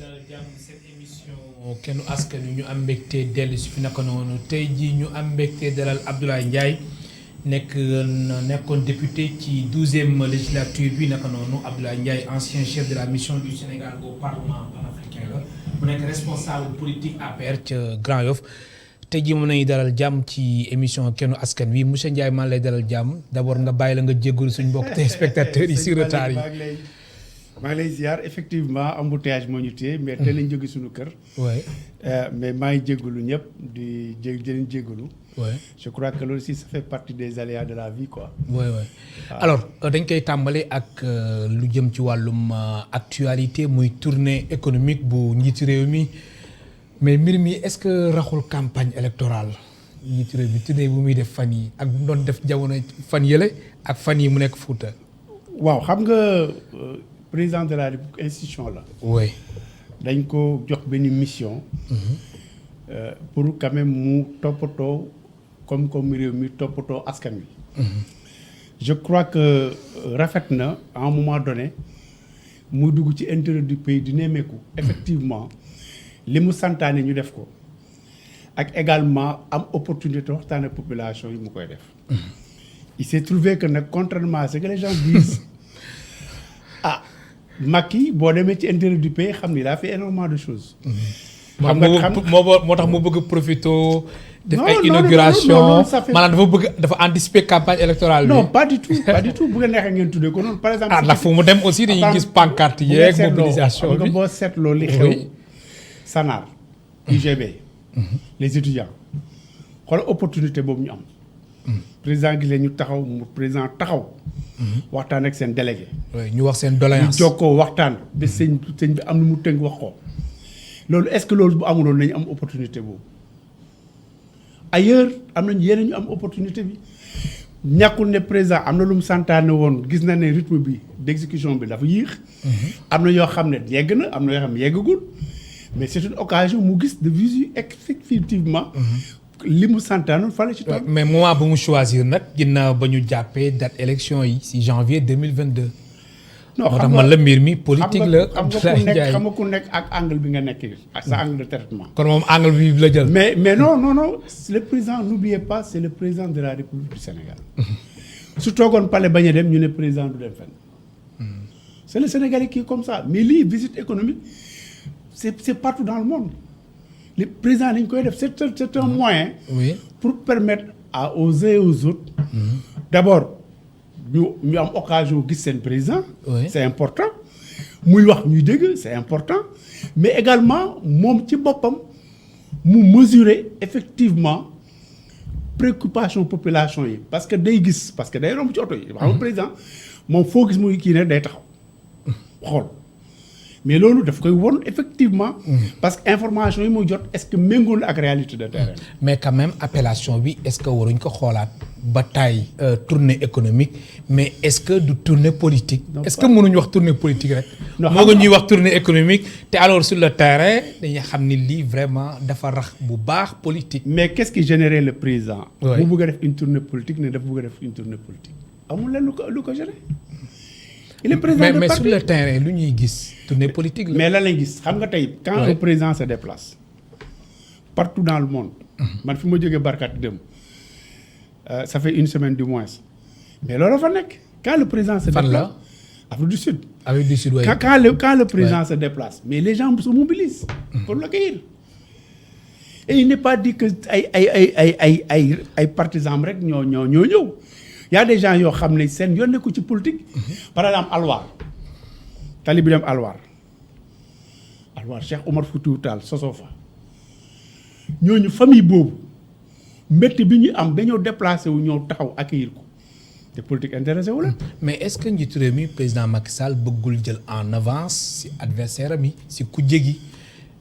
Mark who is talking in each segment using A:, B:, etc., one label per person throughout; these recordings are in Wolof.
A: dalal jàmm seen émission kennu askan wi ñu am mbégte dellu si fi naka noonu tey jii ñu am mbégte dalal Abdoulaye Ndiaye nekkoon député ci 12e législature bi naka noonu Abdoulaye Ndiaye ancien chef de la mission du Sénégal au Parlement panafricain la mu nekk responsable politique APR ca Grand Yoff tey jii mën nañu dalal jàmm ci émission kennu askan wi monsieur Ndiaye maa lay dalal jàmm d'abord nga bàyyi la nga jéggalu suñu mbokk téléspectateurs yi si retard yi.
B: maa ngi lay ziar effectivement embouteillage moo ñu téye mais tey lañ jóge suñu kër.
A: oui.
B: mais maa ngi jéggalu ñëpp di leen jéggalu.
A: oui
B: je crois que loolu aussi ça fait partie des aléas de la vie quoi.
A: oui oui alors dañ koy tàmbali ak lu jëm ci wàllum actualité muy tournée économique bu njiitu réew mi mais mbir mi est-ce que raxul campagne électorale njiitu réew mi tournée bu muy def fan yi ak bu mu doon def jamono fan yële ak fan yi mu nekk Fuuta.
B: waaw xam nga. président de la République institution la.
A: oui.
B: dañ ko jox benn mission. pour quand même mu toppatoo comme réew mi toppatoo askan wi. je crois que rafet na à un moment donné muy dugg ci intérêt du pays di nemmeeku. effectivement li mu santaane ñu def ko ak également am opportunité waxtaan ak population yi mu koy def. il s'est trouvé que nag contrairement à ce que les gens disent Macky boo demee ci intérêt du pays xam ni il a fait énormément de choses.
A: xam nga moo tax mu bëgg a profité. def ay inauguration maanaam dafa anticiper campagne électorale bi.
B: non pas du tout bu nga neexee ngeen tuddee ko noonu par exemple.
A: ndax fu mu dem aussi dañuy gis pancarte yeeg mobilisation bi
B: nga boo seetloo li xew Sanar UGB les étudiants xoolal opportunité boobu ñu am. président gi leen ñu taxaw mu président taxaw. waxtaan ak seen délégué.
A: ñu wax seen doléance
B: ñu jokkoo waxtaan. ba sëñ bi am na mu tënk wax ko. loolu est-ce que loolu bu amuloon nañu am opportunité boobu. ailleurs am nañu yeneen ñu am opportunité bi ñàkkul ne président am na lu mu santaane woon gis na ne rythme bi d'exécution bi dafa yéex. am na yoo xam ne yegg na am na yoo xam ne yeggagul mais c'est une occasion mu gis de visu effectivement. li mu santaanoon fale ci tool. mais
A: moment bu mu choisir nag ginnaaw ba ñu jàppee date élection yi si janvier 2022.
B: non
A: moo tax man la mbir mi politique la.
B: xam nga ku nekk ak angle bi nga nekk ak sa angle de traitement.
A: kon moom angle bi la jël.
B: mais non le président n'oubliez pas c'est le président de la République du Sénégal. su toogoon palais bañ a dem ñu ne président du dem fenn. c'est le Sénégalais qui est comme ça mais lii visite économique c'est partout dans le monde. le président dañ koy def c'est un moyen.
A: oui
B: pour permettre aux uns et aux autres. d'abord ñu am occasion gis seen président.
A: oui
B: c'est important. muy wax ñuy dégg c'est important. mais également moom ci boppam mu mesurer effectivement préoccupation population yi parce que day gis parce que day romb ci oto yi. xam nga président moom foo gis muy kii ne day taxaw xool. mais loolu daf koy won effectivement. parce que information yi muy jot est-ce que méngóo na ak réalité de terrain.
A: mais quand même appellation bi est-ce que waruñ ko xoolaat ba taay tournée économique mais est-ce que du tournée politique. est-ce que mënuñ wax tournée politique rek. moo nga ñuy wax tournée économique te alors sur le terrain dañuy xam ni lii vraiment dafa rax bu baax politique.
B: mais qu'est-ce qui générait le président. mu bëgg a def une tournée politique ne dafa bëgg a def une tournée politique. amul leen lu ko gérer. il est président
A: mais sur le terrain lu ñuy gis tournée politique la.
B: mais lan lañ gis xam nga tey quand un président se déplace partout dans le monde. man fi ma jógee barkat dem ça fait une semaine du moins mais loolu fa nekk quand le président se déplace.
A: fan la
B: Afrique du Sud.
A: Afrique du Sud
B: quand le président se déplace mais les gens se mobilisent. pour l'accueillir. et il n'est pas dit que ay partisans rek ñoo ñëw. y a des gens yoo xam ne seen yoon nekku ci politique. par exemple Alwar. tali bi dem Alwar Cheikh Omar Foutiyou Tall sosoo fa ñooñu famille boobu mbett bi ñu am dañoo déplacé wu ñëw taxaw accueillir ko te politique intéressé wu la.
A: mais est-ce que njiitu réew mi président Macky Sall bëggul jël en avance si adversaire am yi si kujje gi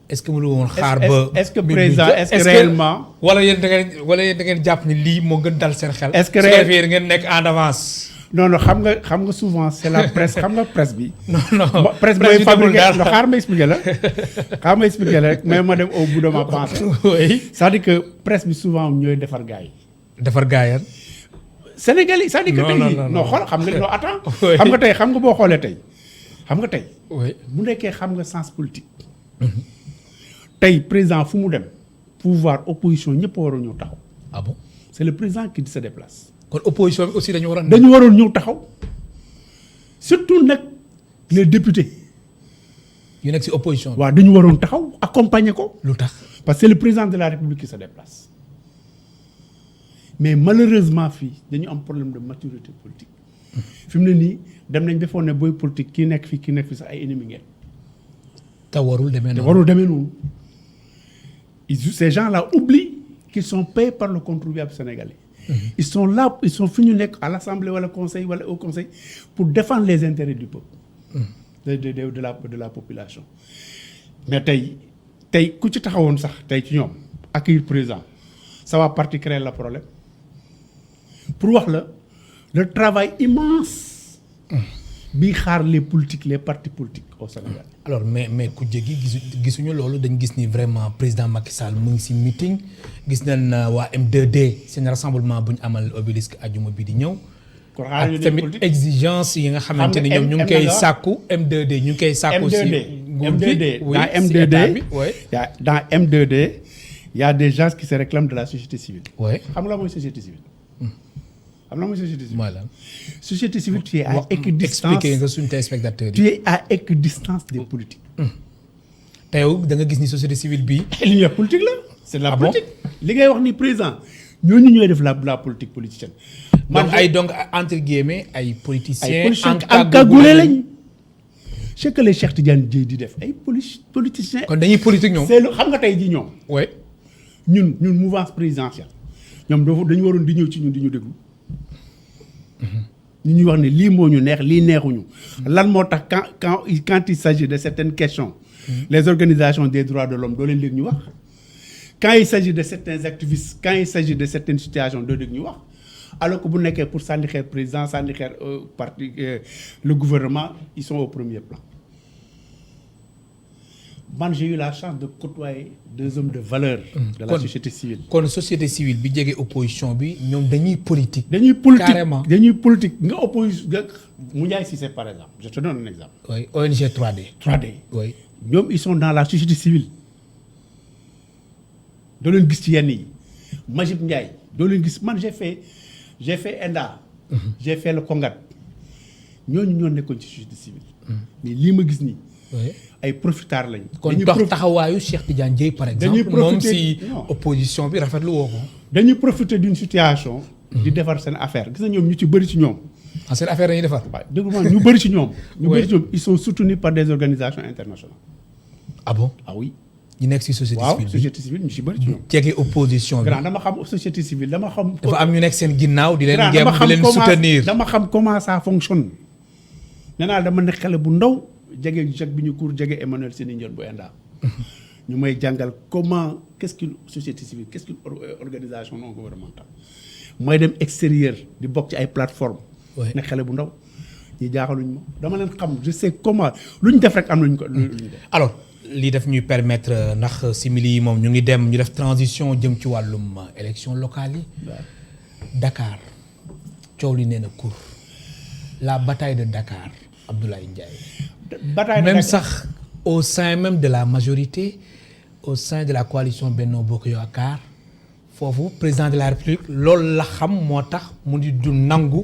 A: est-ce que mënu woon xaar ba.
B: est-ce que président est-ce que réellement.
A: wala yéen da ngeen jàpp ni lii moo gën dal seen xel.
B: est-ce que
A: réellement ngeen nekk en avance.
B: non xam nga souvent c'est la presse xam nga presse bi.
A: non
B: presse mooy fabriqué no xaar ma expliqué la rek mais ma dem au bout de ma pensée.
A: oui
B: c'est-à-dire que presse bi souvent ñooy defar gars yi.
A: defar gars yi.
B: Sénégal yi c'est-à-dire que tey non xool xam nga non attends. xam nga boo xoolee tey. xam nga tey.
A: oui
B: bu nekkee xam nga sens politique. tey président fu mu dem pouvoir opposition ñëpp a waroon ñëw taxaw.
A: ah bon
B: c'est le président qui se déplace.
A: kon opposition bi aussi dañu waroon.
B: dañu waroon ñëw taxaw surtout nag les députés.
A: yu nekk ci opposition bi.
B: waaw dañu waroon taxaw accompagner ko.
A: lu tax.
B: parce que c'est le président de la République qui se déplace mais malheureusement fii dañu am problème de maturité politique fi mu ne nii dem nañ defoon ne booy politique kii nekk fii sax ay ennemis ngeen.
A: te warul demee
B: te
A: noonu.
B: warul demee noonu ces gens-là oublient qu'ils sont payés par le contribuable sénégalais. Ils sont là, ils sont fi ñu nekk à l'Assemblée wala conseil wala au conseil pour défendre les intérêts du peuple. de la population. mais tey ku ci taxawoon sax tey ci ñoom accueillir président ça va partie créer le problème pour wax la le travail immense bi xaar les politiques les partis politiques au Sénégal.
A: alors mais ku jéggi gisuñu loolu dañ gis ni vraiment président Macky Sall mu ngi ci meeting gis nañ waa M2D seen rassemblement bu ñu amal obélisque ajuma bi di ñëw. ak tamit exigence yi nga xamante ni ñoom ñu ngi koy sàkku M2D ñu ngi koy sàkku ci
B: dans M2D il y a des gens qui se réclament de la société civile.
A: oui
B: xam nga mooy société civile. xam nga mooy société civile.
A: mooy lan.
B: société civile tu es à équidistance
A: expliquer nga suñu téléspectateurs yi.
B: tu es à équidistance des politiques.
A: te yow da nga gis ni société civile bi.
B: li politique la. c'est de la
A: Ah
B: politique. li ngay wax ni président ñooñu ñooy def la politique politicienne.
A: donc entre guillemets ay politiciens.
B: encagoulés lañ. c'est que les Cheikh Tidiane Dièye di def ay politiciens.
A: kon dañuy politique ñoom.
B: c'est xam nga tey jii ñoom.
A: oui.
B: ñun mouvance présidentielle ñoom dañu waroon di ñëw ci ñun di ñu déglu. ñu ñuy wax ne lii moo ñu neex lii neexuñu. lan moo tax quand il s'agit de certaines questions. les organisations des droits de l'homme doo leen léegi ñu wax. quand il s'agit de certains activistes quand il s'agit de certaines situations doo dégg ñu wax alors que bu nekkee pour sànni xeer président sànni xeer parti le gouvernement ils sont au premier plan. man j'ai eu la chance de côtoyer des hommes de valeur. de la société civile.
A: kon société civile bi jege opposition bi ñoom dañuy politique.
B: carrément dañuy politique nga opposition nga Moundiaye Cissé par exemple je te donne un exemple.
A: oui ONG 3D.
B: 3D.
A: oui
B: ñoom ils sont dans la société civile. doo leen gis ci yenn yi Majib Ndiaye doo leen gis man j'ai fait ENDA. j'ai fait le Congat ñooñu ñoo nekkoon ci société civile. mais lii ma gis nii.
A: oui
B: ay profiteurs lañ.
A: kon taxawaayu Cheikh Tidiane Dièye par exemple. moom si opposition bi rafetlu woo ko.
B: dañuy profiter d'une situation. di defar seen affaire gis na ñoom ñu ci bëri ci ñoom.
A: ah seen affaire dañuy defar.
B: waaw dégg nga ñu bëri ci ñoom. ñu bëri ci ñoom ils sont soutenus par des organisations internationales.
A: ah bon
B: ah oui.
A: ñu nekk si société civile bi
B: waaw société civile ñu ci bëri ci ñoom.
A: jege opposition bi.
B: grand dama xam société civile dama xam.
A: dafa am ñu nekk seen ginnaaw di leen gem di leen soutenir.
B: dama xam comment ça fonctionne. nee naa dama nekk xale bu ndaw jege Jacques Bignoucourt jege Emmanuel Séni Ndione bu ENDA. ñu may jàngal comment qu'est-ce qu'une société civile qu'est-ce qu'une organisation non gouvernementale. mooy dem extérieur di bokk ci ay plateformes. nekk xale bu ndaw ñi jaaxaluñ ma dama leen xam je sais comment lu ñu def rek am nañu ko lu ñu def.
A: alors lii daf ñuy permettre ndax simili yi moom ñu ngi dem ñu def transition jëm ci wàllum élection locale yi. Dakar coow li nee na kur la bataille de Dakar Abdoulaye Ndiaye.
B: bataille de
A: même
B: Dakar
A: sax au sein même de la majorité au sein de la coalition Benno Bokk Yaakaar foofu président de la République loolu la xam moo tax mu di du nangu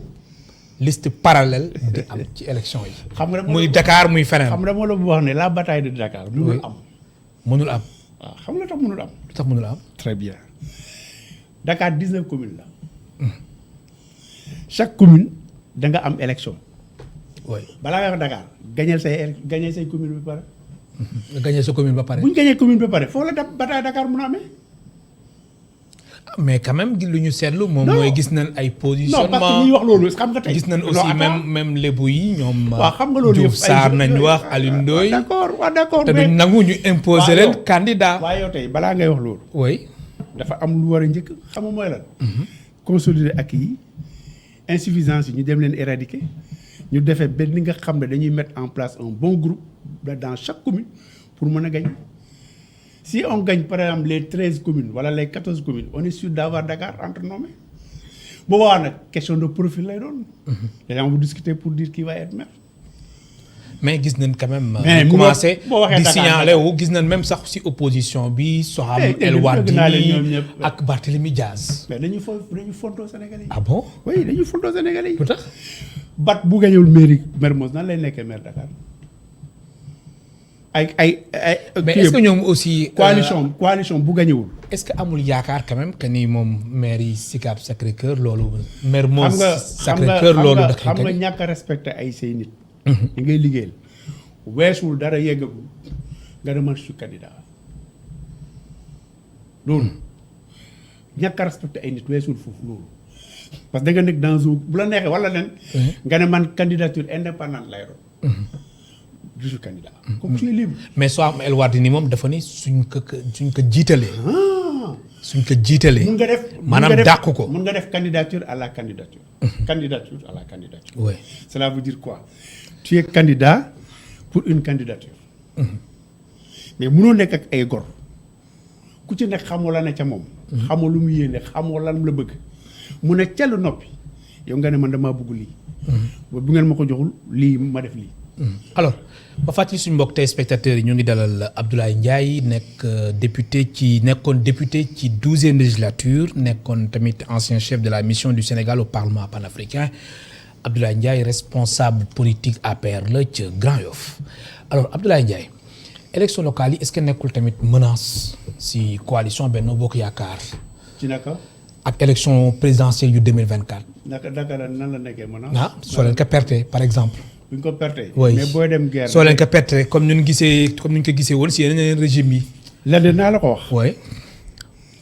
A: liste parallèle di am ci élection yi.
B: xam nga
A: muy Dakar muy feneen.
B: xam nga dama la bu wax ne la bataille de Dakar. mënul am
A: mënul am.
B: waaw xam nga tax mënul am.
A: lu tax mënul am.
B: très bien Dakar 19 communes la. chaque commune da nga am élection.
A: oui
B: balaa nga wax Dakar gañeel say commune ba pare.
A: nga gañee sa commune ba pare.
B: bu ñu gañee commune ba pare foo la def bataille Dakar mun a amee.
A: mais quand même lu ñu seetlu moom mooy gis nañ ay positionnement
B: non parce que ñuy wax loolu xam nga tey.
A: gis nañ aussi même lébu yi ñoom.
B: waaw xam nga loolu yëpp
A: Diouf Sarr nañ wax Alioune Ndoye.
B: d'accord
A: te duñ nangu ñu imposer leen candidat.
B: waaye yow tey balaa ngay wax loolu.
A: oui.
B: dafa am lu war a njëkk xam nga mooy lan. consolider ak yi insuffisance yi ñu dem leen éradiquer ñu defee benn li nga xam ne dañuy mettre en place un bon groupe dans chaque commune pour mën a gagner. Si on gagne par exemple les 13 communes, voilà les 14 communes, on est sûr d'avoir Dakar entre nos mains. Bon, voilà, question de profil là, les gens vont discuter pour dire qui va être maire.
A: mais gis nañ quand même.
B: mais
A: ñu commencé
B: boo waxee
A: di
B: Dakar
A: signaler wu gis nañ même sax ci opposition bi. Soham El Wardini ak Barthélémy Diaz.
B: mais dañuy fontoo Sénégalais yi.
A: ah bon.
B: oui dañuy fontoo Sénégalais yi.
A: lu tax.
B: Bat bu gañewul mairie Mermoz nan lay nekkee maire Dakar ay.
A: mais est-ce que ñoom aussi.
B: coalition bu gañewul.
A: est-ce que amul yaakaar quand même que ni moom maire yi Sicap Sacré-Cœur loolu. Mermoz Sacré-Cœur loolu.
B: xam nga ñàkk a respecté ay say nit. ñi ngay liggéeyal weesuwul dara yeggagul nga ne man je suis candidat loolu ñàkk a respecté ay nit weesuwul foofu loolu parce que da nga nekk dans un bu la neexee wala leen. nga ne man candidature indépendante lay doon. je suis candidat. comme tu es libre.
A: mais Soham El Wardini moom dafa ni suñ ko jiitalee. suñ ko jiitalee.
B: mun nga def
A: maanaam dàq ko.
B: mun nga def candidature à la candidature. candidature à la candidature.
A: oui.
B: cela veut dire quoi tu es candidat pour une candidature. mais munoo nekk ak ay gor ku ci nekk xamoo la ne ca moom. xamoo lu mu yéene xamoo lan la bëgg. mu ne cell noppi yow nga ne man damaa bëgg lii. ba bu ngeen ma ko joxul lii ma def lii.
A: alors ba fàttali suñu mbokk téléspectateurs yi ñu ngi dalal Abdoulaye Ndiaye nekkoon député ci 12e législature nekkoon tamit ancien chef de la mission du Sénégal au Parlement panafricain Abdoulaye Ndiaye responsable politique APR la ca Grand Yoff alors Abdoulaye Ndiaye élection locale yi est-ce que nekkul tamit menace si coalition Benno Bokk Yaakaar.
B: ci naka.
A: ak élection présidentielle yu 2024.
B: naka nan la nekkee menace.
A: soo leen ko perte par exemple.
B: bu ñu ko perte.
A: oui
B: mais booy dem guerre.
A: soo leen ko perte comme ñu ko gisee woon si yeneen régime yi.
B: lenn naa la ko wax.
A: oui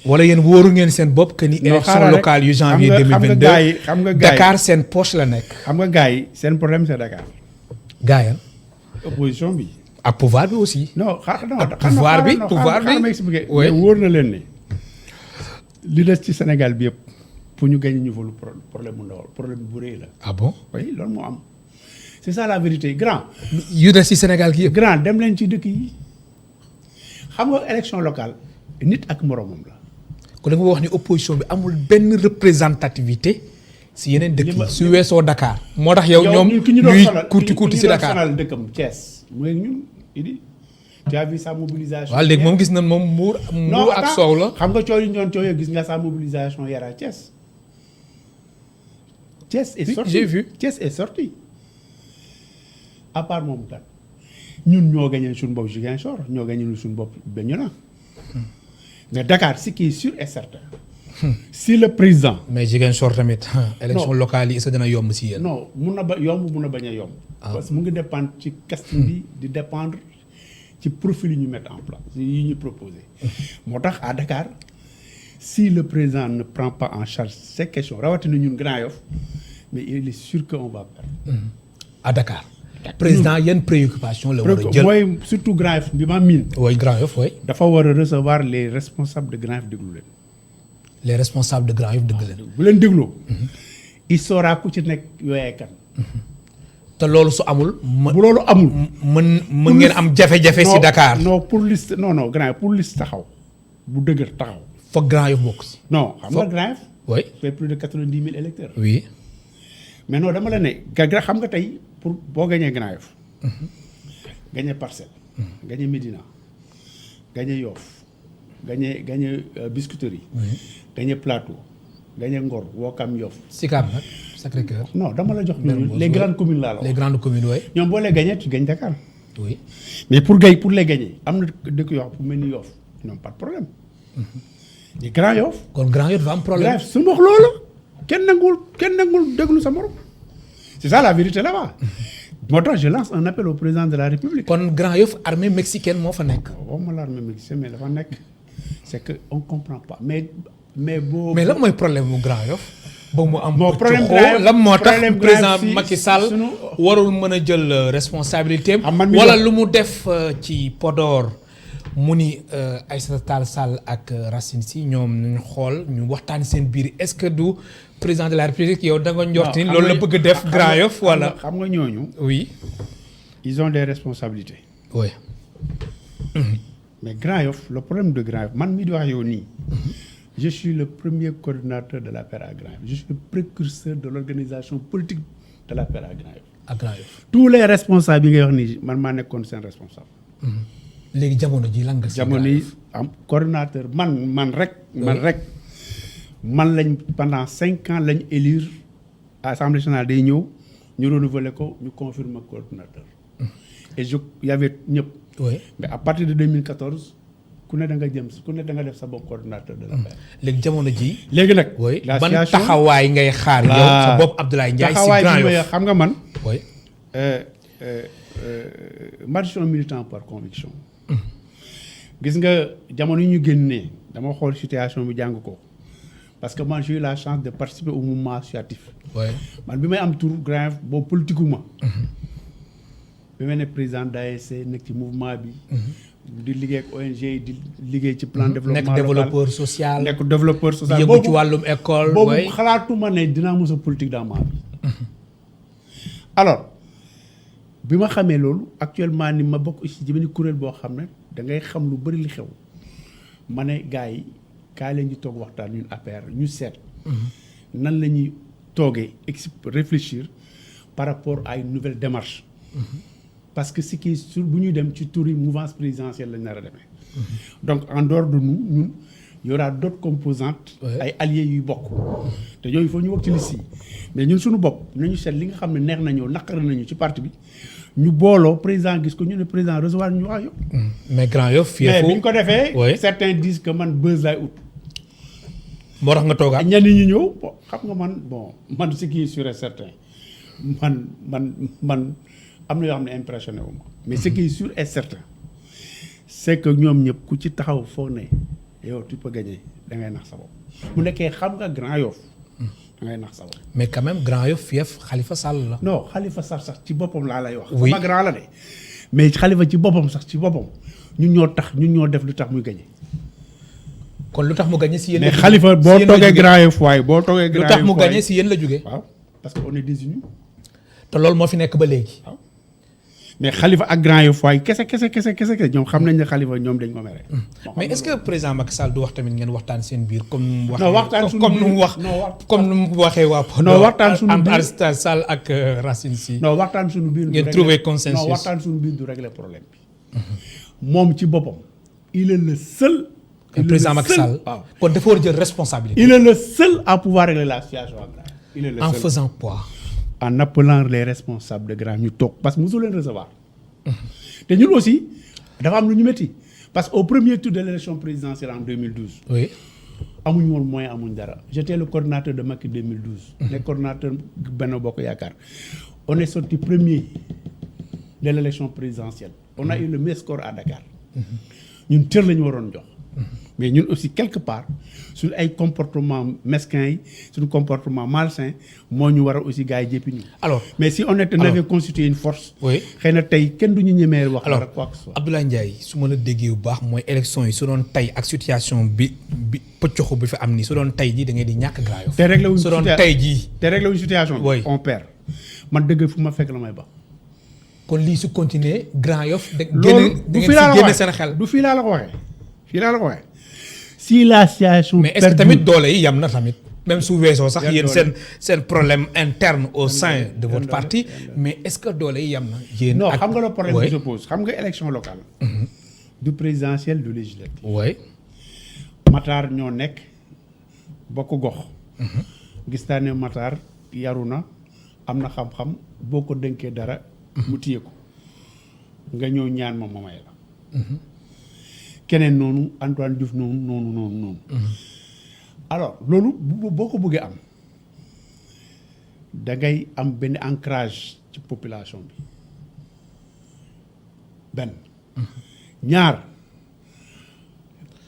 A: wala yéen wóoru ngeen seen bopp que ni. élection locale yu janvier 2022
B: xam nga
A: Dakar seen poche la nekk.
B: xam nga gars yi seen problème c'est Dakar.
A: gars yi
B: opposition bi.
A: ak pouvoir bi aussi.
B: non
A: pouvoir bi
B: ma expliqué. mais wóor na leen ne li des ci Sénégal bi yëpp pour ñu gagné ñu fa lu problème mu ndaw problème bu rëy la.
A: ah bon.
B: oui loolu moo am. c'est ça la vérité grand.
A: yu des ci Sénégal gi yëpp.
B: grand dem leen ci dëkk yi xam nga élection locale nit ak moromam la.
A: kon da nga wax ni opposition bi amul benn représentativité si yeneen dëkk yi su weesoo Dakar. moo tax yow ñoom ñuy kurti si Dakar
B: sonal dëkkam Thiès mooy ñun Idi. tu as vu sa mobilisation.
A: waaw léegi moom gis nañ moom muur ak soow la.
B: xam nga coow yi ñu doon coow gis nga sa mobilisation Yara Thiès. Thiès est sorti
A: j'ai vu
B: Thiès est sorti. à part moom kat ñun ñoo gagné suñu bopp Ziguinchor ñoo gagné suñu bopp Bignona mais Dakar ce qui est sûr et certain. si le président.
A: mais Ziguinchor tamit. élection locale yi est-ce que dina yomb si yéen.
B: non mun na bañ a yomb. parce que mu ngi dépendre ci casting bi di dépendre ci profil yi ñu mettre en place yi ñu proposé. moo tax à Dakar si le président ne prend pas en charge ces questions rawatina ñun Grand Yoff mais il est sûr que on va perdre.
A: à Dakar. président yan préoccupation la war a jël
B: mooy surtout Grand Yoff bi ma miin.
A: oui Grand Yoff oui.
B: dafa war a recevoir les responsables de Grand Yoff déglu leen.
A: les responsables de Grand Yoff déglu leen.
B: bu leen dégloo. il saura ku ci nekk yooyee kan.
A: te loolu su amul.
B: bu loolu amul.
A: mën ngeen am jafe-jafe si Dakar.
B: non pour liste non Grand Yoff pour liste taxaw bu dëgër taxaw.
A: foog Grand Yoff bokk si.
B: non xam nga Grand Yoff.
A: oui
B: fait plus de 90 000 électeurs.
A: oui.
B: mais non dama la ne xam nga tey pour boo gañee Grand Yoff. gañee Parcelles. gañee Médina. gañee Yoff. gañee Biscuiterie. gañee Plateau. gañee Ngor Ouakam Yoff.
A: Sicap nag Sacré-Cœur.
B: non dama la jox ñooñu les grandes communes laa la wax.
A: les grandes communes oui.
B: ñoom boo lee gañee tu gagnes Dakar.
A: oui.
B: mais pour les gagner am na dëkk yoo xam pour mel ni Yoff non pas de problème. mais Grand Yoff.
A: kon Grand Yoff dafa am problème.
B: Grand Yoff suñu wax loolu. kenn nangul déglu sa morom. c'est ça la vérité là-bas. moo tax je lance un appel au président de la République.
A: kon Grand Yoff armée mexicaine moo fa nekk.
B: waxuma l'armée mexicaine mais dafa nekk c'est que on comprend pas mais boo.
A: mais lan mooy problème mu Grand Yoff. ba mu am
B: problème
A: lan moo tax président
B: si
A: Macky Sall warul mën a jël responsabilité am. wala lu mu def ci Podor mu ni Aïssata Tall Sall ak Racine Sy ñoom ñu xool ñu waxtaan seen biir est-ce que du président de la République yow da nga njort ni loolu la bëgg def Grand Yoff wala.
B: xam nga ñooñu.
A: oui.
B: ils ont des responsabilités.
A: oui.
B: mais Grand Yoff le problème de Grand Yoff man mii di wax yow nii. je suis le premier coordinateur de l'APR à Grand Yoff je suis le précurseur de l'organisation politique de l'APR à Grand Yoff.
A: ak Grand Yoff.
B: tous les responsables yi ngay wax nii man maa nekkoon seen responsable.
A: léegi jamono ji lan nga.
B: jamono yi am coordinateur man rek lañ pendant 5 ans lañ élire assemblée nationale day ñëw ñu renouveler ko ñu confirmer coordinateur. et y avait ñëpp.
A: oui
B: mais à partir de 2014 ku ne da nga def sa bopp coordinateur de l'APR.
A: léegi jamono ji.
B: léegi nag.
A: oui
B: la
A: ban
B: situation
A: taxawaay ngay xaar yow sa bopp Abdoulaye Ndiaye si Grand Yoff
B: xam nga man.
A: oui.
B: man je suis un militant par conviction. gis nga jamono yi ñu génnee dama xool situation bi jàng ko parce que man j'ai eu la chance de participer au mouvement associatif.
A: oui
B: man bi may am tour Grand Yoff boobu politique ma. bi may nekk président d'ASC nekk ci mouvement bi. di liggéey ak ONG di liggéey ci plan développement local
A: nekk développeur social.
B: nekk développeur social
A: yëngu ci wàllum école.
B: boobu xalaatuma ne dinaa mos a politique dans ma vie. alors bi ma xamee loolu actuellement ni ma bokk aussi ci benn kuréel boo xam ne da ngay xam lu bëri li xew ma ne gars yi kaay leen ñu toog waxtaan ñun APR ñu seet. nan la ñuy toogee réfléchir par rapport à une nouvelle démarche. parce que ce qui est sûr bu ñuy dem ci tour yi mouvance présidentielle lañ nar a demee. donc en dehors de nous ñun y aura d'autres composantes. ay alliés yuy bokk. te yooyu il faut ñu wax ci liste yi mais ñun suñu bopp nañu seet li nga xam ne neex nañoo naqari nañu ci parti bi ñu booloo président gis ko ñu ne président recevoir ñu wax yow.
A: mais Grand Yoff fii
B: mais bi ñu ko defee. certains disent que man buzz laay ut.
A: moo tax nga toogaat
B: ñenn ñi ñëw bon xam nga man ce qui est sûr et certain man am na yoo xam ne impressionné wu ma mais ce qui est sûr et certain c'est que ñoom ñëpp ku ci taxaw foog ne yow tu peux gagner da ngay nax sa bopp mu nekkee xam nga Grand Yoff da ngay nax sa bopp.
A: mais quand même Grand Yoff fief Khalifa Sall la.
B: non Khalifa Sall sax ci boppam laa lay wax.
A: oui
B: sama grand la de mais Khalifa ci boppam ñun ñoo def lu tax muy gagner.
A: kon lu tax mu gagné si yéen
B: mais Khalifa boo toogee Grand Yoff waaye boo toogee. Grand Yoff
A: lu tax mu gagné si yéen la jógee.
B: waaw parce que on est désunis.
A: te loolu moo fi nekk ba léegi.
B: waaw mais Khalifa ak Grand Yoff waaye kese ñoom xam nañ ne Khalifa ñoom dañ ko mere.
A: mais est-ce que président Macky Sall du wax tamit ngeen waxtaan seen biir comme nu mu waxee.
B: non waxtaan suñu biir
A: comme nu mu waxee waa.
B: non waxtaan suñu biir
A: Aristal Sall ak Racine Sy.
B: non waxtaan suñu biir.
A: ngeen trouver consensus.
B: non waxtaan suñu biir du régler problème bi. moom ci boppam il est le seul.
A: le président Macky Sall kon dafa war a jël responsabilité.
B: il est le seul à pouvoir régler la situation à Grand Yoff. Il est le seul.
A: En faisant quoi?
B: En appelant les responsables de Grand ñu toog parce que mosu leen recevoir. te ñun aussi dafa am lu ñu métti parce que au premier tour de l'élection présidentielle en 2012.
A: oui.
B: amuñu woon moyen amuñ dara j'étais le coordinateur de Macky 2012. le coordinateur Benno Bokk Yaakaar. on est sorti premier de l'élection présidentielle. on a eu le meilleur score à Dakar. ñun cër la ñu waroon jox. mais ñun aussi quelque part suñu ay comportement mesquin yi suñu comportement malsain moo ñu war a aussi gars yi jéppi ñu.
A: alors
B: mais si on avait constitué une force.
A: oui
B: xëy na tey kenn du ñu ñemee wax.
A: alors
B: quoi que ce soit.
A: Abdoulaye Ndiaye su ma la déggee bu baax mooy élection yi su doon tey ak situation bi pëccoxu bi fi am nii su doon tey jii da ngay di ñàkk Grand Yoff.
B: te réglé wuñ
A: su doon tey jii.
B: te réglé wuñ situation bi.
A: oui
B: on perd man dëgg fu ma fekk la may ba.
A: kon lii su continuer Grand Yoff.
B: loolu
A: da ngeen si génne seen xel.
B: du fii laa la ko waxee fii laa la ko waxee. si la situation.
A: mais est-ce que tamit doole yi yam na tamit. même su weesoo sax yéen seen problème interne au sein de votre parti mais est-ce que doole yi yam na. yéen
B: non xam nga le problème qui se pose xam nga élection locale. du présidentiel du législatif.
A: oui.
B: Matar ñoo nekk bokk gox. gis naa ne Matar yaru na am na xam-xam boo ko dénkee dara. mu téye ko nga ñëw ñaan ma may la. keneen noonu Antoine Diouf noonu. alors loolu boo ko bëggee am da ngay am benn ancrage ci population bi benn. ñaar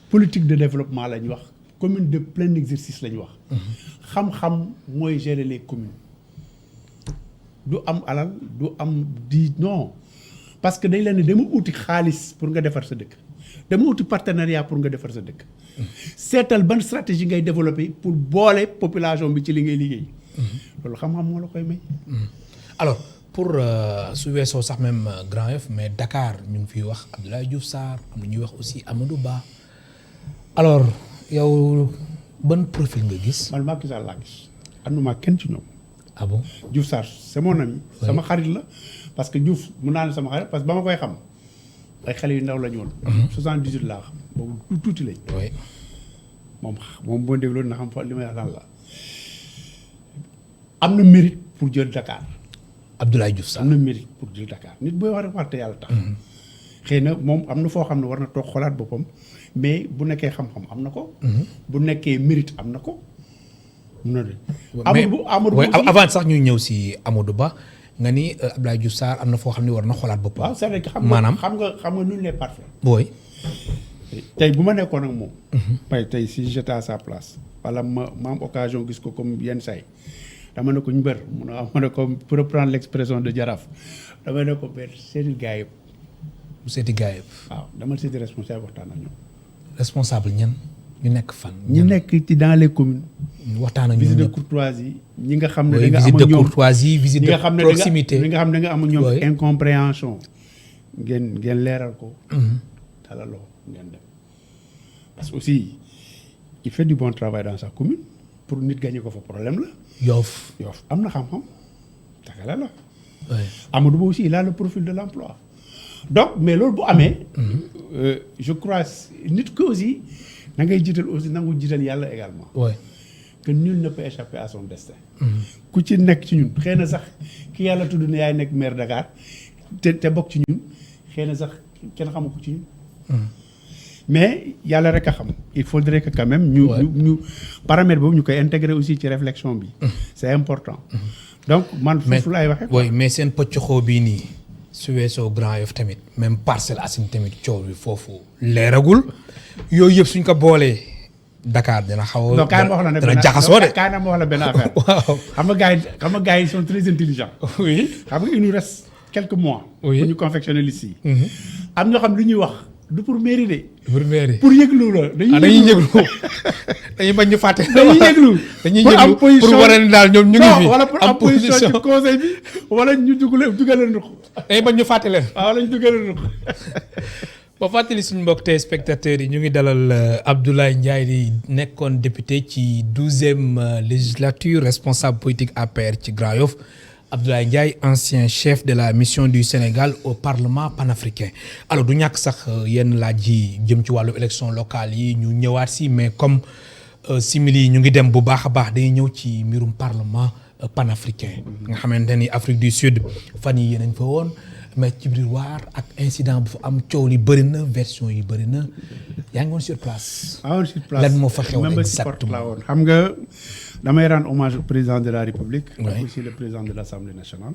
B: politique de développement la ñuy wax commune de plein exercice la ñuy wax. xam-xam mooy gérer les communes. du am alal du am non parce que dañ leen ne dama uti xaalis pour nga defar sa dëkk. dama uti partenariat pour nga defar sa dëkk. seetal ban stratégie ngay développer pour boole population bi ci li ngay liggéey. loolu xam-xam moo la koy may.
A: alors pour su weesoo sax même Grand Yoff mais Dakar ñu ngi fiy wax Abdoulaye Diouf Sarr am na ñuy wax aussi Amadou Ba alors yow ban profil nga gis.
B: man Macky Sall laa gis. ànduma kenn ci ñoom.
A: ah bon
B: Diouf Sarr c'est mon ami. sama xarit la parce que Diouf mun naa ne sama xarit parce que ba ma koy xam ay xale yu ndaw la ñu woon. 78 laa xam boobu lu tuuti lañ.
A: oui
B: moom boo dégloon na xam fa li may wax lan la am na mérite pour jël Dakar.
A: Abdoulaye Diouf Sarr
B: am na mérite pour jël Dakar nit booy wax rek wax te yàlla tax. xëy na moom am na foo xam ne war na toog xoolaat boppam mais bu nekkee xam-xam am na ko. bu nekkee mérite am na ko. mun na de. Amadou
A: avant sax ñuy ñëw si Amadou Ba nga ni Abdoulaye Diouf Sarr am na foo xam ne war na xoolaat boppam.
B: waaw c'est vrai que
A: maanaam
B: xam nga nul n'est parfait.
A: oui.
B: tey bu ma nekkoon ak moom. tey si j'étais à sa place. wala ma am occasion gis ko comme yenn say dama ne ko mbër mun a ma ne ko pour reprendre l'expression de Jaraaf dama ne ko mbër seeti gars yëpp.
A: bu seeti gars yëpp.
B: waaw dama seeti responsable waxtaan ak ñoom.
A: responsable ñan ñu nekk fan.
B: ñi nekk ci dans les communes.
A: waxtaan ak ñoom
B: visite de courtoisie ñi nga xam ne.
A: oui
B: da nga am
A: visite de
B: ñoom
A: courtoisie visite de proximité
B: ñi nga xam ne da nga am ñoom
A: oui.
B: incompréhension ngeen leeral ko. talaloo ngeen dem parce que aussi il fait du bon travail dans sa commune pour nit gagner ko fa problème la.
A: Yoff
B: am na xam-xam takala la.
A: oui.
B: Amadou Ba aussi il a le profil de l'emploi donc mais loolu bu amee. je crois nit ko aussi da ngay jiital aussi nangu jiital yàlla également.
A: oui.
B: que nul ne peut échapper à son destin. ku ci nekk ci ñun xëy na sax ki yàlla tudd ne yaay nekk maire Dakar te bokk ci ñun xëy na sax kenn xamu ko ci ñun. mais yàlla rek a xam il faudrait que quand même. ñu paramètre boobu ñu koy intégrer aussi ci réflexion bi. c'est important. donc man foofu laay waxee.
A: oui mais seen pëccoxoo bii nii su weesoo Grand Yoff tamit même Parcelles Assainies tamit coow bi foofu leeragul yooyu yëpp suñ ko boolee. Dakar dina xaw a.
B: non kaay ma wax la ne
A: dina jaxasoo de.
B: kaay na ma wax la benn affaire.
A: waaw
B: xam nga gars yi sont très intelligents.
A: oui.
B: xam nga il nous reste quelques mois.
A: oui
B: pour ñu confectionner liste yi. am ñoo xam lu ñuy wax du pour mairie de.
A: pour mairie
B: pour yëglu la.
A: dañuy yëglu dañuy bañ ñu fàtte.
B: dañuy yëglu
A: dañuy yëglu pour wane ne daal ñoom ñu ngi fi.
B: wala pour am position ci conseil bi wala ñu dugaleen ko.
A: dañuy bañ ñu fàtte leen.
B: waaw wala ñu dugaleen ko.
A: ba fàttali suñu mbokk téléspectateurs yi ñu ngi dalal Abdoulaye Ndiaye di nekkoon député ci 12e législature responsable politique APR ci Grand Yoff Abdoulaye Ndiaye ancien chef de la mission du Sénégal au Parlement panafricain alors du ñàkk sax yenn laaj yi jëm ci wàllu élection locale yi ñu ñëwaat si mais comme simili yi ñu ngi dem bu baax a baax dañuy ñëw ci mbirum Parlement panafricain nga xamante ni Afrique du Sud fan yi yéen fa woon mais ci biir waar ak incident bu fa am coow li bëri na version yi bëri na yaa ngi woon sur place.
B: sur place
A: lan moo fa xewoon exactement
B: xam nga damay rendre hommage au président de la République.
A: Oui.
B: ak aussi le président de l'Assemblée nationale.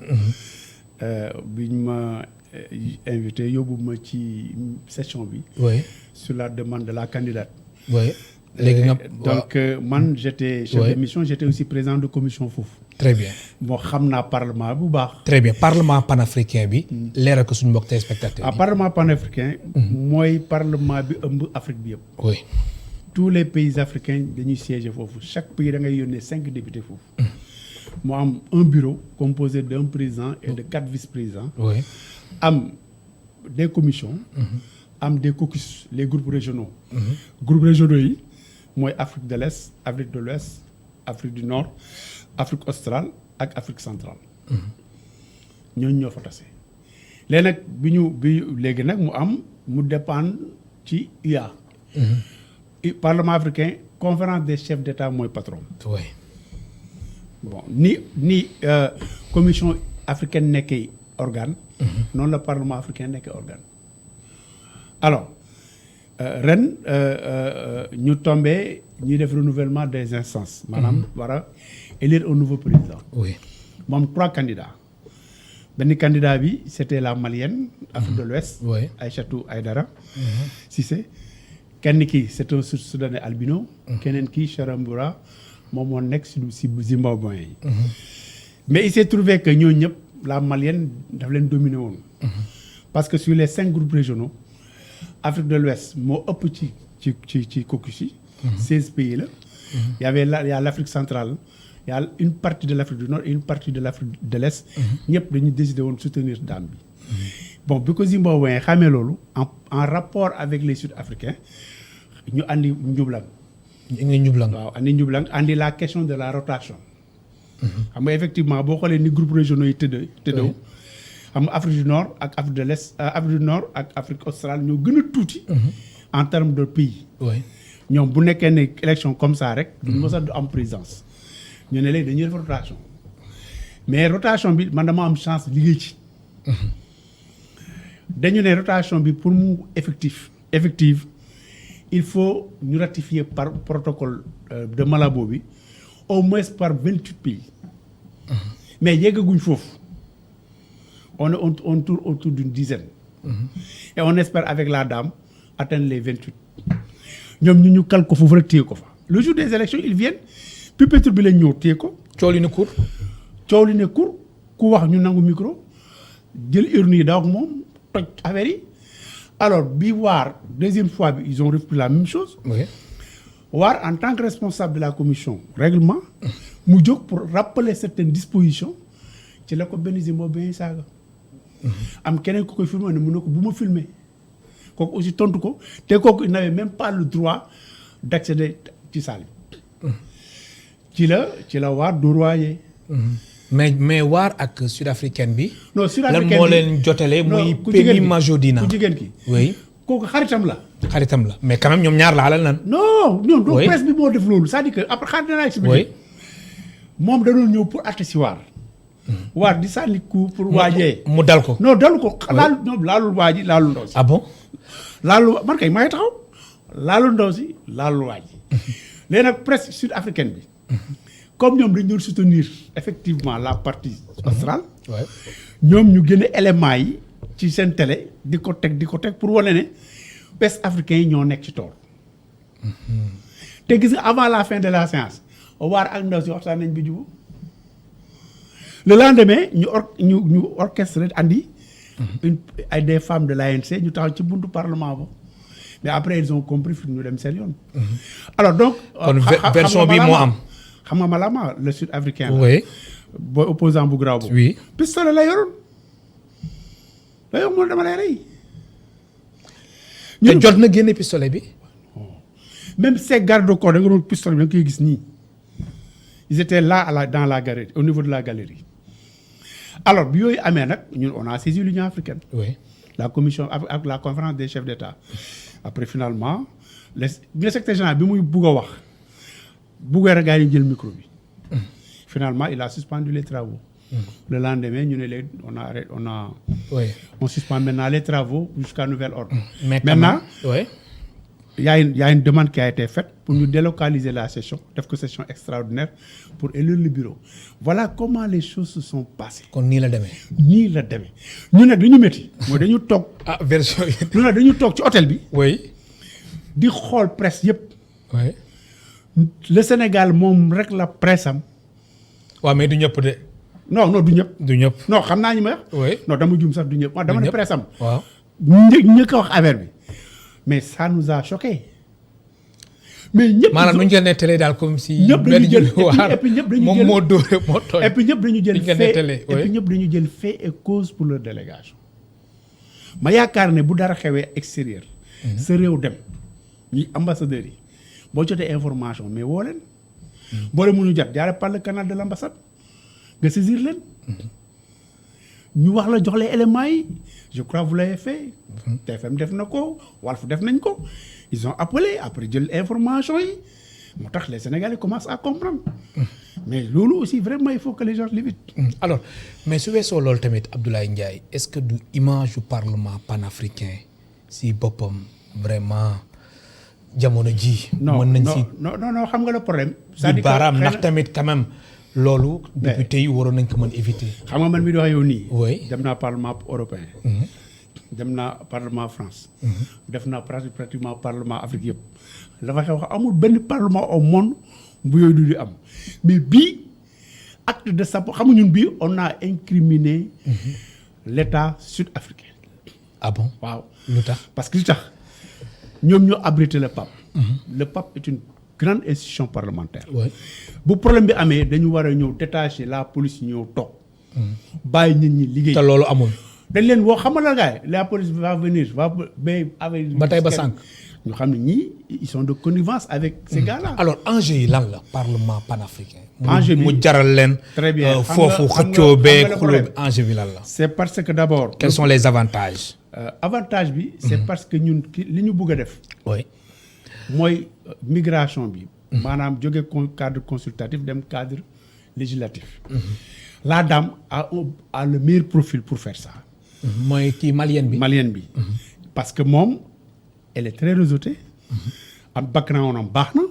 B: bi ñu ma invité yóbbu ma ci session bi.
A: oui
B: sur la demande de la candidate.
A: oui léegi nga.
B: donc man j'étais chef de mission j'étais aussi président de commission foofu.
A: très bien.
B: bon xam naa parlement bu baax.
A: très bien parlement panafricain bi. leeral ko suñu mbokk téléspectateurs yi.
B: parlement panafricain. mooy parlement bi ëmb Afrique bi yëpp.
A: oui.
B: tous les pays africains dañuy siéger foofu chaque pays da ngay yónnee 5 députés foofu. mu am un bureau composé d'un président et de 4 vice-présidents.
A: oui.
B: am des commissions. am des caucus les groupes régionaux. groupes régionaux yi mooy Afrique de l'Est Afrique de l'Ouest Afrique du Nord Afrique australe ak Afrique centrale. ñooñu ñoo fa tase. léegi nag léegi nag mu dépendre ci UA. Parlement africain conférence des chefs d'État mooy patron.
A: oui.
B: bon ni commission africaine nekkee organe. noonu la parlement africain nekkee organe. alors ren ñu tombé ñuy def renouvellement des instances. maanaam war a élire un nouveau président.
A: oui.
B: moom 3 candidats. benn candidat bi c'était la malienne. Afrique de l'Ouest.
A: oui.
B: Aïssatou Aïdara. Cissé. kenn ki c'est un Soudanais albino. keneen ki Charambura moom moo nekk si Zimbabwe yi. mais il s'est trouvé que ñooñu ñëpp la malienne daf leen dominer woon. parce que sur les 5 groupes régionaux Afrique de l'Ouest moo ëpp ci caucus yi. 16 pays la. y a l'Afrique centrale y a une partie de l'Afrique du Nord et une partie de l'Afrique de l'Est. ñëpp dañuy décider woon soutenir dame bi. bon bi ko Zimbabwe xamee loolu en rapport avec les Sud-Africains ñu andi njublang.
A: ñu ngi njublang.
B: waaw andi njublang andi la question de la rotation. xam nga effectivement boo xoolee ni groupe régionaux yi tëddoo xam nga Afrique du Nord ak Afrique de l'Est Afrique du Nord ak Afrique australe ñoo gën a tuuti. en termes de pays. ñoom bu nekkee ne élection comme ça rek. duñ mës a du am présidence. ñu ne léegi dañuy def rotation mais rotation bi man dama am chance liggéey ci. dañu ne rotation bi pour mu effective il faut ñu ratifier par protocole de Malabo bi au moins par 28 pays. mais yeggaguñ foofu on tourne autour d'une dizaine. et on espère avec la dame atteindre les 28. ñoom ñu kal ko foofu rek téye ko fa. le jour des élections ils viennent pupitre bi lañ ñëw téye ko.
A: coow li ne kur ku wax ñu nangu micro jël urne yi daaw ak moom toj affaire yi. alors bi waar deuxième fois bi ils ont repris la même chose. waar en tant que responsable de la commission règlement mu jóg pour rappeler certaines dispositions ci la ko benn moo benn saaga. am keneen ku koy filmer ne mun na ko bu ma filmer kooku aussi tontu ko te kooku il n'avait même pas le droit d'accéder ci salle bi. ci la waar dóorwaayee. mais waar ak sud-africaine bi.
B: non sud-africaine bi
A: lan moo leen jotale. muy Penny Majodina
B: ku jigéen ki.
A: oui
B: kooku xaritam la.
A: mais quand même ñoom ñaar la alal nan.
B: non donc presse bi moo def loolu c'est-à-dire que après xaar danaa expliquer. moom da doon ñëw pour atte si waar. waar di sànni coup pour waajee.
A: mu dal ko.
B: non dalu ko laalul waa ji laalul ndaw si.
A: ah bon.
B: man kay maa ngi taxaw laalul ndaw si laalul waa ji. léegi nag presse sud-africaine bi. comme ñoom dañu doon soutenir effectivement la partie australe. ñoom ñu génne éléments yi ci seen télé di ko teg pour wane ne presse africain yi ñoo nekk ci tool. te gis nga avant la fin de la séance waar ak ndaw si waxtaan nañ bi jubu le lendemain ñu orchestré andi. ay des femmes de l'ANC ñu taxaw ci buntu parlement ba mais après ils ont compris fi ñu dem seen yoon. alors donc.
A: kon version bi moo am.
B: xam nga Malama le sud-africain.
A: oui.
B: booy opposant bu garaaw boobu.
A: oui.
B: pistolet la yoroon. la yor moom dama lay rey.
A: te jot na génne pistolet bi.
B: même ces gardes-corps da nga doon pistolet bi da nga koy gis nii. ils étaient là dans la galerie au niveau de la galerie. alors bi yooyu amee nag ñun on a saisi l'Union africaine.
A: oui.
B: la commission ak la conférence des chefs d'État. après finalement le secrétaire général bi muy bugg a wax. buggee rek gaa yi jël micro bi. finalement il a suspendu les travaux. le lendemain ñu ne léegi on suspend maintenant les travaux jusqu'à nouvel ordre. maintenant il y a une demande qui a été faite pour ñu délocaliser la session def ko session extraordinaire pour élire le bureau. voilà comment les choses se sont passées.
A: kon nii la demee.
B: ñu nag dañu métti. mooy dañu toog.
A: version yi.
B: ñu nag dañu toog ci hôtel bi. di xool presse yëpp. le Sénégal moom rek la presse am.
A: waaw mais du ñëpp de.
B: non du ñëpp. non xam naa ñu ma
A: wax.
B: non dama juum sax du ñëpp. dama ne presse am.
A: waaw
B: ñëkk a wax affaire bi. mais ça nous a choqué. mais ñëpp.
A: maanaam nu ñu ko nettalee daal comme si.
B: ñëpp dañu jël et puis ñëpp dañu jël
A: moom moo dóore moo tooy.
B: et puis ñëpp dañu jël
A: fait
B: et puis ñëpp dañu jël fait et cause pour leur délégation. ma yaakaar ne bu dara xewee extérieur. sa réew dem ñi ambassadeurs yi. boo jotee information mais woo leen. boo leen mënu jot jaaree par le canal de l'ambassade nga saisir leen. ñu wax la jox les éléments yi je crois vous l'avez fait. TFM def na ko Walf def nañ ko ils ont appelé après jël information yi moo tax les Sénégalais commencent à comprendre. mais loolu aussi vraiment il faut que les gens l'évitent.
A: alors mais su weesoo loolu tamit Abdoulaye Ndiaye est-ce que du image du parlement panafricain si boppam vraiment. jamono ji. mën nañ si
B: non xam nga le problème.
A: c'est-à-dire baaraam ndax tamit quand même loolu. député yi waroon nañ ko mën éviter.
B: xam nga man mi di wax yow nii.
A: oui
B: dem naa parlement européen. dem naa parlement France. def naa pratiquement parlement Afrique yëpp. dafa xew amul benn parlement au monde bu yooyu du di am mais bii acte de sa xam ñun bii on a incriminé l'État sud-africain.
A: ah bon
B: waaw
A: lu tax
B: parce que lu tax. ñoom ñoo abrité le pape. le pape est une grande institution parlementaire. bu problème bi amee dañu war a ñëw détacher la police ñëw toog. bàyyi nit ñi liggéey.
A: te loolu amul.
B: dañ leen woo xamal la gaay la police va venir va
A: ba tey ba sànq.
B: ñu xam ne ñii ils sont de connivence avec ces gars-là.
A: alors enjeu yi lan la parlement panafricain.
B: enjeu bi
A: mu jaral leen.
B: très bien
A: foofu xëccoo bee xuloo bi enjeu bi lan la.
B: c'est parce que d'abord.
A: quels sont les avantages.
B: avantage bi. c'est parce que ñun li ñu bëgg a def.
A: oui.
B: mooy migration bi. maanaam jóge cadre consultatif dem cadre législatif. la dame a le meilleur profil pour faire ça.
A: mooy kii malienne bi.
B: malienne bi. parce que moom elle est très réseautée. am background am baax na.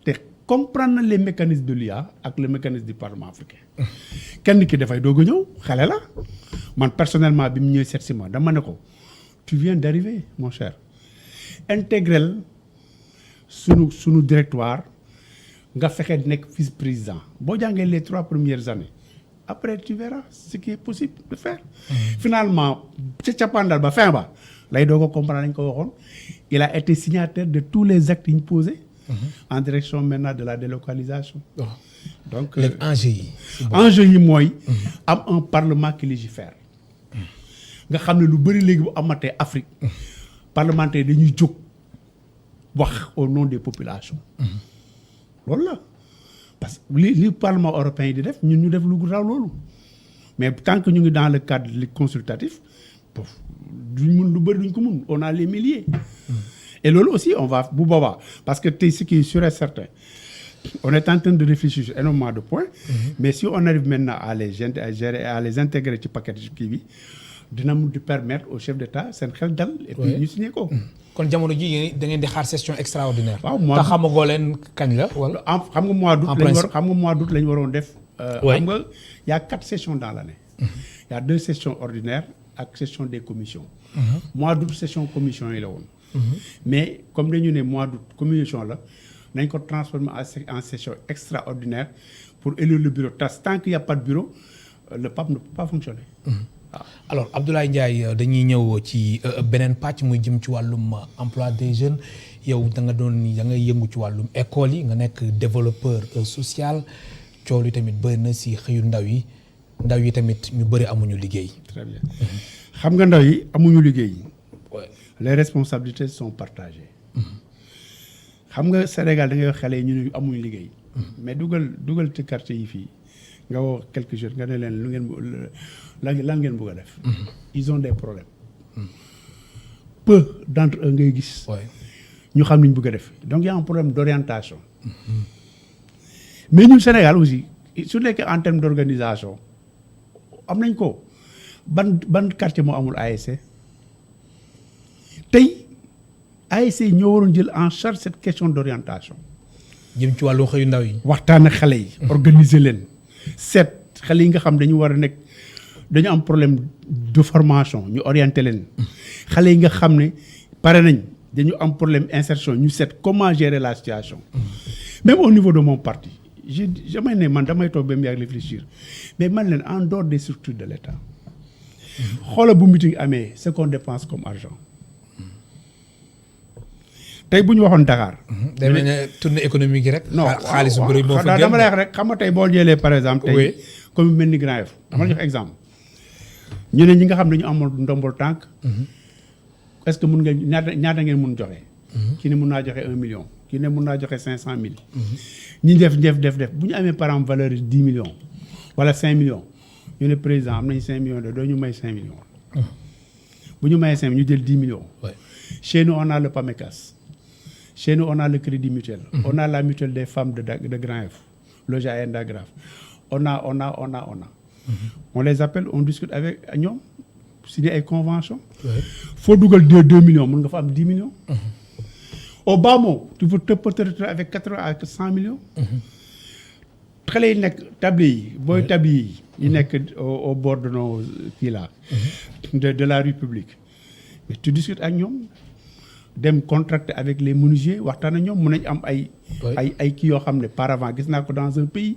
B: te comprendre na les mécanismes de l'IA ak le mécanisme du Parlement africain. kenn ki dafay doog a ñëw xale la man personnellement bi mu ñëwee seet si ma dama ne ko tu viens d'arriver mon cher intégrel sunu directoire nga fexe nekk vice-président boo jàngee les 3 premières années après tu verras ce qui est possible de faire. finalement ca cappaandal ba fin ba lay doog a comprendre nañ ko waxoon il a été signataire de tous les actes yi ñu posés. en direction maintenant de la délocalisation. donc
A: les enjeux yi.
B: enjeu yi mooy. am un parlement qui légifère. nga xam ne lu bëri léegi bu amatee Afrique. parlementaire dañuy jóg wax au nom des populations. loolu la parce que li parlement européen yi di def ñun ñu def lu raw loolu mais tant que ñu ngi dans le cadre consultatif duñ mun lu bëri duñ ko mun on a les milliers. et loolu aussi on va bu boobaa parce que tey ce qui est sûr et certain on est en train de réfléchir énormément de points. mais si on arrive maintenant à les gérer à les intégrer ci paquet kii bi dina mun di permettre au chef d'État seen xel dal. et puis ñu signé ko.
A: kon jamono ji da ngeen di xaar session extraordinaire.
B: waaw mois
A: te xamagoo leen kañ la wala.
B: xam nga mois d'août lañ waroon def. xam nga y a 4 sessions dans l'année. y a 2 sessions ordinaires ak session des commissions. mois d'août session commission yi la woon. mais comme dañu ne mois d'août commission la nañ ko transformer en session extraordinaire pour élire le bureau tant qu'il y a pas de bureau le PAP ne peut pas fonctionner.
A: alors Abdoulaye Ndiaye dañuy ñëw ci beneen pàcc muy jëm ci wàllum emploi des jeunes yow da nga yëngu ci wàllum école yi nga nekk développeur social coow li tamit bëri na si xëyu ndaw yi tamit ñu bëri amuñu liggéey.
B: très bien xam nga ndaw yi amuñu liggéey. les responsabilités sont partagées. xam nga Sénégal da ngay wax xale yi ñu ne amuñu liggéey. mais dugal ci quartier yi fii nga woo quelques jours nga ne leen lu ngeen lan ngeen bëgg a def. ils ont des problèmes. peu d'entre eux ngay gis. ñu xam ni ñu bëgg a def donc y a un problème d'orientation. mais ñun Sénégal aussi su nekkee en termes d'organisation am nañ ko ban quartier moo amul ASC. tey ASC ñoo waroon jël en charge cette question d'orientation.
A: jëm ci wàllu xëyu ndaw yi.
B: waxtaan ak xale yi. organiser leen seet xale yi nga xam dañu war a nekk dañu am problème de formation ñu orienter leen. xale yi nga xam ne pare nañ dañu am problème insertion ñu seet comment gérer la situation. même au niveau de mon parti damay ne man damay toog ba mu yàgg réfléchir mais man leen en dehors des structures de l'État. xoola bu meeting amee ce qu'on dépense comme argent. tey bu ñu waxoon Dakar.
A: day mel ne tournée économique yi rek.
B: non
A: xaalis bu bëri boo fa
B: dama lay wax rek xam nga tey boo jëlee par exemple. tey comme mel ni Grand Yoff. dama la jox exemple. ñu ne ñi nga xam ne ñu amoon ndombol tànk. est-ce que mun nga ñaata ngeen mun joxe. kii ne mun naa joxe 1 million. kii ne mun naa joxe 500 000. ñi def bu ñu amee par exemple valeur 10 millions. wala 5 millions. ñu ne président am nañ 5 millions de doo ñu may 5 millions. bu ñu mayee 5 ñu jël 10 millions. chez nous on a le PAMECAS. Chez nous, on a le crédit mutuel. On a la mutuelle des femmes de Grand Yoff, logé à Endagrave. On a. On les appelle, on discute avec ñoom, signer ay convention. Faut dugal 2 millions, mun nga fa am 10 millions. Au bas mot, tu peux te retrouver avec 80 à 100 millions. xale yi nekk tablier yi tablier yi nekk au bord de nos kii là. de la rue publique. mais tu discutes ak ñoom. dem contracter avec les menuisiers waxtaan ak ñoom mën nañ am ay kii yoo xam ne par avant gis naa ko dans un pays.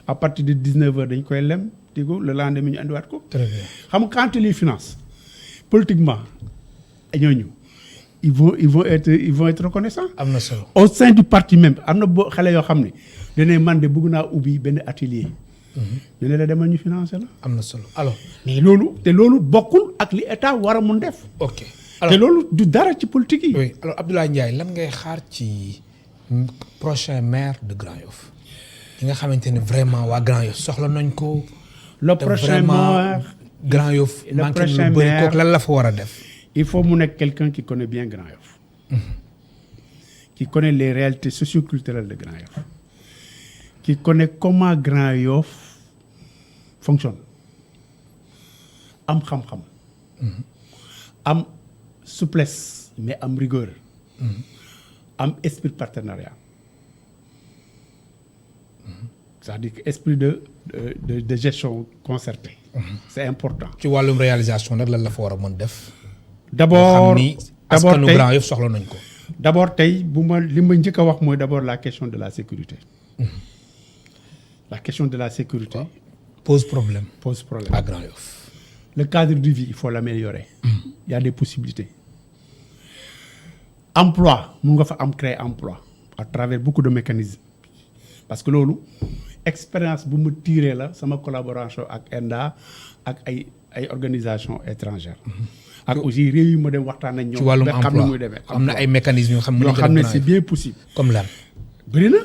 B: à partir de 19h dañ koy lem digo le lendemain ñu andiwaat ko.
A: très bien
B: xam nga quand tu les finances politiquement ñooñu ils vont être reconnaissants.
A: am na solo
B: au sein du parti même am na boo xale yoo xam ne danañ man de bëgg naa ubbi benn atelier. ñu ne la demal ñu financer la.
A: am na solo alors.
B: mais loolu bokkul ak li état war a mun def.
A: ok
B: te loolu du dara ci politique yi.
A: oui alors Abdoulaye Ndiaye lan ngay xaar ci prochain maire de Grand Yoff ki nga xamante ne vraiment waa Grand Yoff soxla nañ ko.
B: le prochain maire
A: Grand Yoff
B: le
A: manqué
B: prochain
A: lu bëri
B: maire
A: kooku lan la fa war a def.
B: il faut mu nekk quelqu'un qui connaît bien Grand Yoff. qui connaît les réalités socioculturelles de Grand Yoff. qui connaît comment Grand Yoff fonctionne. am xam-xam. am souplesse mais am rigueur. am esprit de partenariat. c'est-à-dire que esprit de gestion concertée. c'est important.
A: ci wàllum réalisation nag lan la fa war a mën def.
B: d'abord
A: xam ni askanu Grand Yoff soxla nañ ko.
B: d'abord tey li ma njëkk a wax mooy d'abord la question de la sécurité. la question de la sécurité.
A: pose problème à Grand Yoff.
B: le cadre de vie il faut l'améliorer. il y a des possibilités. emploi mun nga fa am créer emploi à travers beaucoup de mécanismes parce que loolu expérience bu mu tiré la sama collaboration ak ENDA ak ay organisations étrangères. ak aussi réew yi ma dem waxtaan ak ñoom.
A: ci wàllum emploi am na ay mécanismes yoo xam
B: ne c'est bien possible.
A: comme lan.
B: bëri na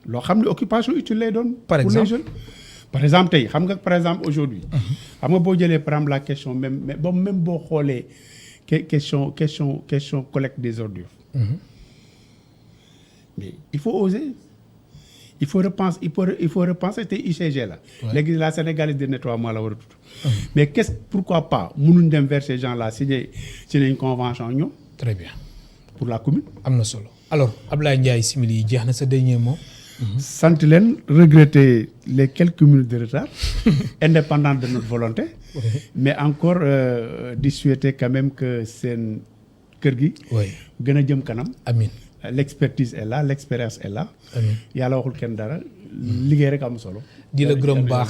B: loo xam ne occupation utile lay doon.
A: par exemple
B: pour les jeunes. par exemple tey xam nga par exemple aujourd'hui xam nga boo jëlee par exemple la question même boo xoolee question collecte des ordures. mais il faut oser. il faut repenser te UCG la. léegi la sénégalaise de nettoiement la war a tudd. mais pourquoi pas mënuñ dem vers ces gens là signer une convention ñoom.
A: très bien.
B: pour la commune.
A: am na solo alors Abdoulaye Ndiaye simili yi jeex na sa dernier mot.
B: sant leen regretter les quelques minutes de retard. indépendant de notre volonté. mais encore di souhaiter quand même que seen kër gi. gën a jëm kanam.
A: amiin.
B: l'expertise est là l'expérience est là.
A: amiin
B: yàlla waxul kenn dara liggéey rek am solo.
A: di la gërëm baax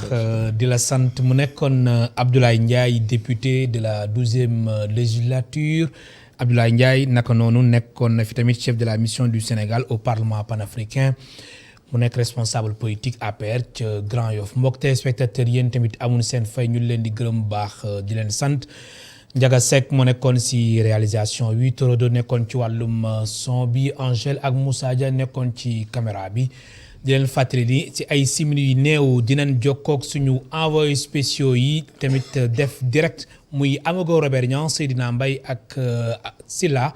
A: di la sant mu nekkoon Abdoulaye Ndiaye député de la 12e législature Abdoulaye Ndiaye naka noonu nekkoon na fi tamit chef de la mission du Sénégal au Parlement panafricain mu nekk responsable politique APR ca Grand Yoff mbokk téléspectateurs yéen tamit amuñu seen fay ñu leen di gërëm baax di leen sant. Ndiaga Seck moo nekkoon ci réalisation bi Torodo nekkoon ci wàllum son bi Angèle ak Moussa Dia nekkoon ci caméra bi di leen fàttali ni ci ay simili yu néew dinañ jokkoog suñu envoyé spéciaux yi tamit def direct muy Amago Robert Niang Seydina Mbaye ak Silla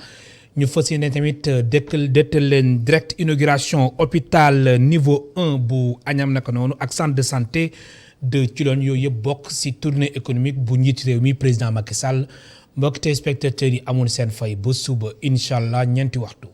A: ñu fas yéene tamit dëkkal leen direct inauguration hôpital niveau 1 bu Agnam naka noonu ak centre de santé de Thilogne yooyu yëpp bokk ci tournée économique bu njiit réew mi président Macky Sall mbokk téléspectateurs yi amul seen fay ba suba incha allah ñeenti waxtu.